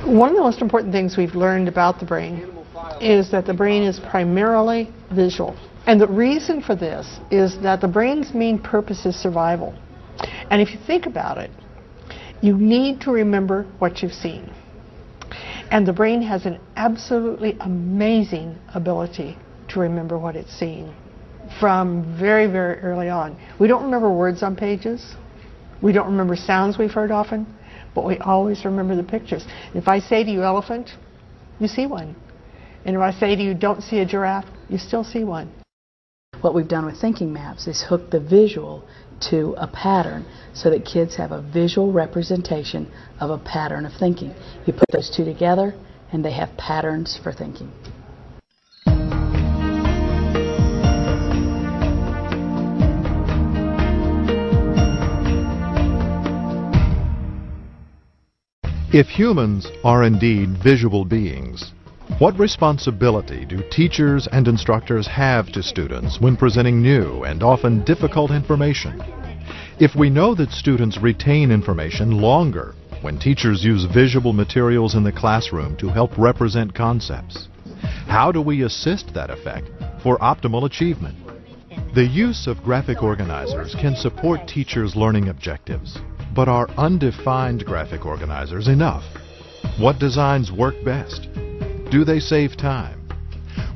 One of the most important things we've learned about the brain is that the brain is primarily visual. And the reason for this is that the brain's main purpose is survival. And if you think about it, you need to remember what you've seen. And the brain has an absolutely amazing ability to remember what it's seen from very, very early on. We don't remember words on pages. We don't remember sounds we've heard often, but we always remember the pictures. If I say to you elephant, you see one. And if I say to you don't see a giraffe, you still see one. What we've done with thinking maps is hook the visual to a pattern so that kids have a visual representation of a pattern of thinking. You put those two together and they have patterns for thinking. If humans are indeed visual beings, what responsibility do teachers and instructors have to students when presenting new and often difficult information? If we know that students retain information longer when teachers use visual materials in the classroom to help represent concepts, how do we assist that effect for optimal achievement? The use of graphic organizers can support teachers' learning objectives, but are undefined graphic organizers enough? What designs work best? Do they save time?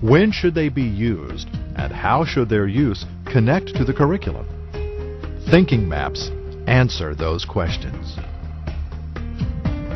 When should they be used, and how should their use connect to the curriculum? Thinking maps answer those questions.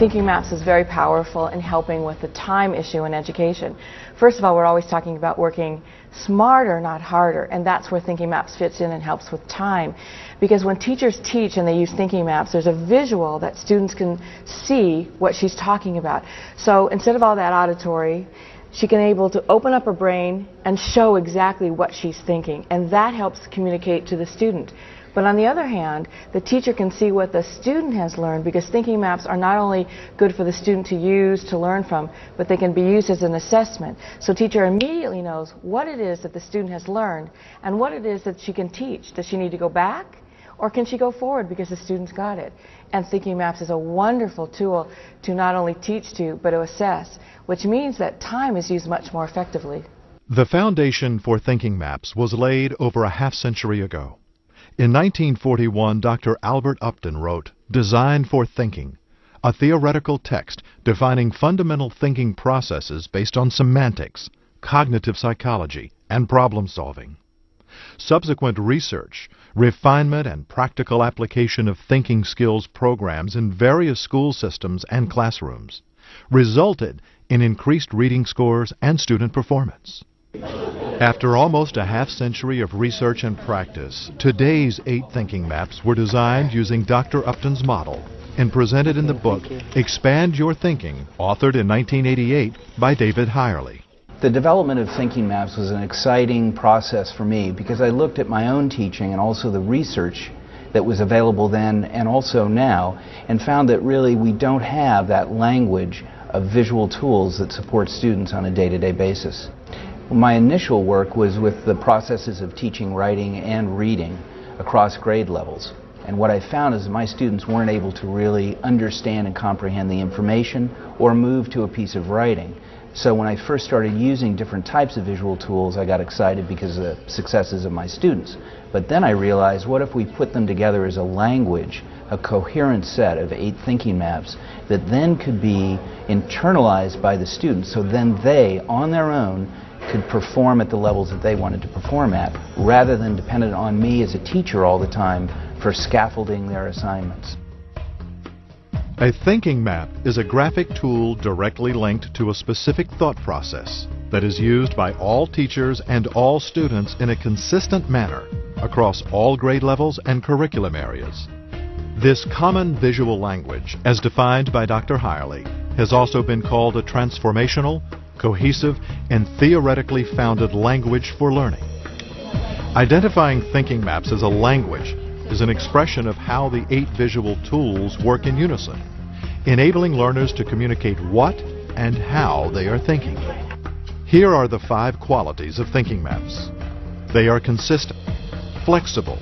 Thinking maps is very powerful in helping with the time issue in education. First of all, we're always talking about working smarter, not harder, and that's where thinking maps fits in and helps with time. Because when teachers teach and they use thinking maps, there's a visual that students can see what she's talking about. So instead of all that auditory, she can able to open up her brain and show exactly what she's thinking, and that helps communicate to the student. But on the other hand, the teacher can see what the student has learned, because thinking maps are not only good for the student to use, to learn from, but they can be used as an assessment. So teacher immediately knows what it is that the student has learned and what it is that she can teach. Does she need to go back, or can she go forward because the student's got it? And thinking maps is a wonderful tool to not only teach to, but to assess, which means that time is used much more effectively. The foundation for thinking maps was laid over a half-century ago. In 1941, Dr. Albert Upton wrote Design for Thinking, a theoretical text defining fundamental thinking processes based on semantics, cognitive psychology, and problem solving. Subsequent research, refinement, and practical application of thinking skills programs in various school systems and classrooms resulted in increased reading scores and student performance. After almost a half-century of research and practice, today's 8 thinking maps were designed using Dr. Upton's model and presented in the book Expand Your Thinking, authored in 1988 by David Hirely. The development of thinking maps was an exciting process for me because I looked at my own teaching and also the research that was available then and also now, and found that really we don't have that language of visual tools that support students on a day-to-day basis. My initial work was with the processes of teaching writing and reading across grade levels. And what I found is that my students weren't able to really understand and comprehend the information or move to a piece of writing. So when I first started using different types of visual tools, I got excited because of the successes of my students. But then I realized, what if we put them together as a language, a coherent set of 8 thinking maps that then could be internalized by the students, so then they, on their own, could perform at the levels that they wanted to perform at, rather than dependent on me as a teacher all the time for scaffolding their assignments. A thinking map is a graphic tool directly linked to a specific thought process that is used by all teachers and all students in a consistent manner across all grade levels and curriculum areas. This common visual language, as defined by Dr. Hirely, has also been called a transformational, cohesive, and theoretically founded language for learning. Identifying thinking maps as a language is an expression of how the 8 visual tools work in unison, enabling learners to communicate what and how they are thinking. Here are the 5 qualities of thinking maps. They are consistent, flexible,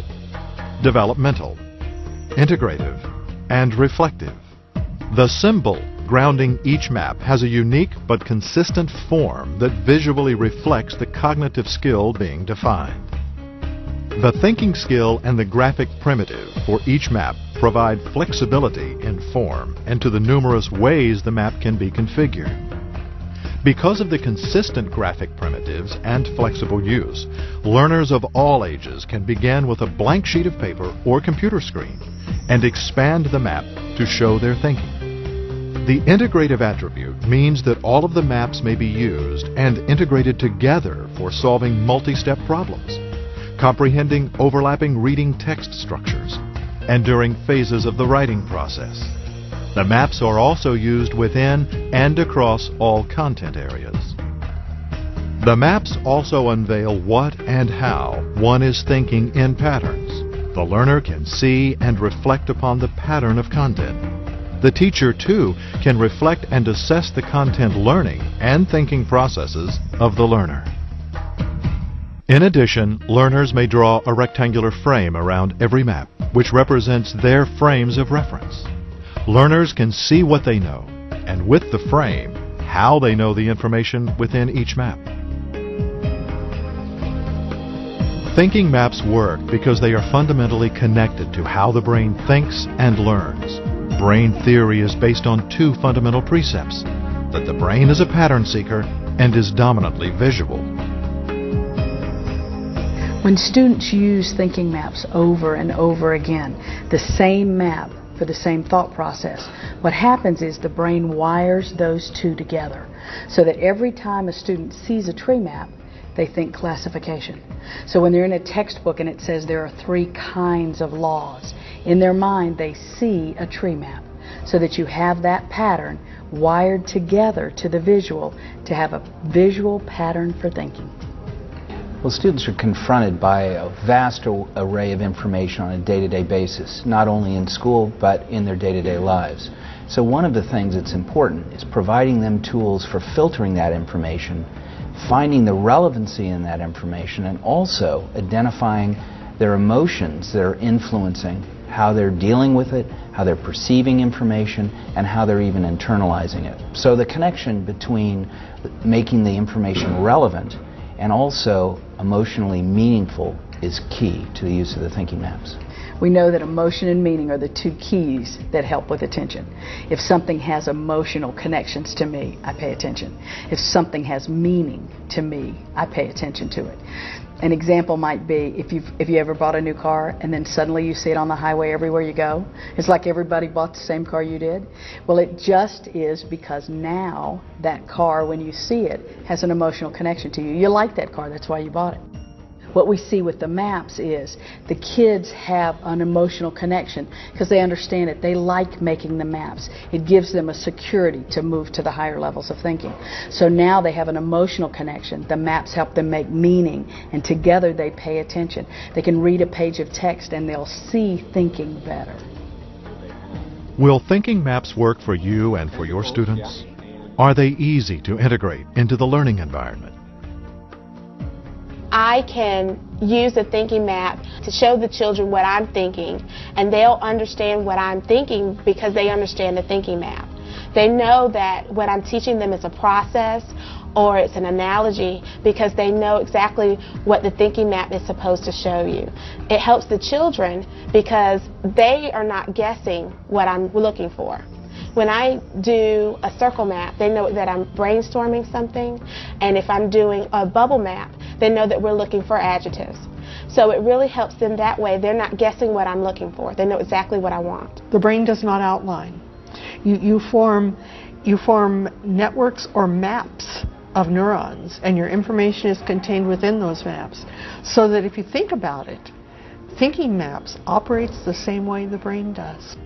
developmental, integrative, and reflective. The symbol grounding each map has a unique but consistent form that visually reflects the cognitive skill being defined. The thinking skill and the graphic primitive for each map provide flexibility in form and to the numerous ways the map can be configured. Because of the consistent graphic primitives and flexible use, learners of all ages can begin with a blank sheet of paper or computer screen and expand the map to show their thinking. The integrative attribute means that all of the maps may be used and integrated together for solving multi-step problems, comprehending overlapping reading text structures, and during phases of the writing process. The maps are also used within and across all content areas. The maps also unveil what and how one is thinking in patterns. The learner can see and reflect upon the pattern of content. The teacher, too, can reflect and assess the content learning and thinking processes of the learner. In addition, learners may draw a rectangular frame around every map, which represents their frames of reference. Learners can see what they know, and with the frame, how they know the information within each map. Thinking maps work because they are fundamentally connected to how the brain thinks and learns. Brain theory is based on two fundamental precepts: that the brain is a pattern seeker and is dominantly visual. When students use thinking maps over and over again, the same map for the same thought process, what happens is the brain wires those two together so that every time a student sees a tree map, they think classification. So when they're in a textbook and it says there are 3 kinds of laws, in their mind they see a tree map so that you have that pattern wired together to the visual to have a visual pattern for thinking. Well, students are confronted by a vast array of information on a day-to-day basis, not only in school but in their day-to-day lives. So one of the things that's important is providing them tools for filtering that information, finding the relevancy in that information, and also identifying their emotions that are influencing how they're dealing with it, how they're perceiving information, and how they're even internalizing it. So the connection between making the information relevant and also emotionally meaningful is key to the use of the thinking maps. We know that emotion and meaning are the 2 keys that help with attention. If something has emotional connections to me, I pay attention. If something has meaning to me, I pay attention to it. An example might be if you ever bought a new car and then suddenly you see it on the highway everywhere you go. It's like everybody bought the same car you did. Well, it just is because now that car, when you see it, has an emotional connection to you. You like that car, that's why you bought it. What we see with the maps is the kids have an emotional connection because they understand it. They like making the maps. It gives them a security to move to the higher levels of thinking. So now they have an emotional connection. The maps help them make meaning, and together they pay attention. They can read a page of text and they'll see thinking better. Will thinking maps work for you and for your students? Are they easy to integrate into the learning environment? I can use a thinking map to show the children what I'm thinking, and they'll understand what I'm thinking because they understand the thinking map. They know that what I'm teaching them is a process or it's an analogy because they know exactly what the thinking map is supposed to show you. It helps the children because they are not guessing what I'm looking for. When I do a circle map, they know that I'm brainstorming something, and if I'm doing a bubble map, they know that we're looking for adjectives. So it really helps them that way. They're not guessing what I'm looking for. They know exactly what I want. The brain does not outline. You form networks or maps of neurons, and your information is contained within those maps. So that if you think about it, thinking maps operates the same way the brain does.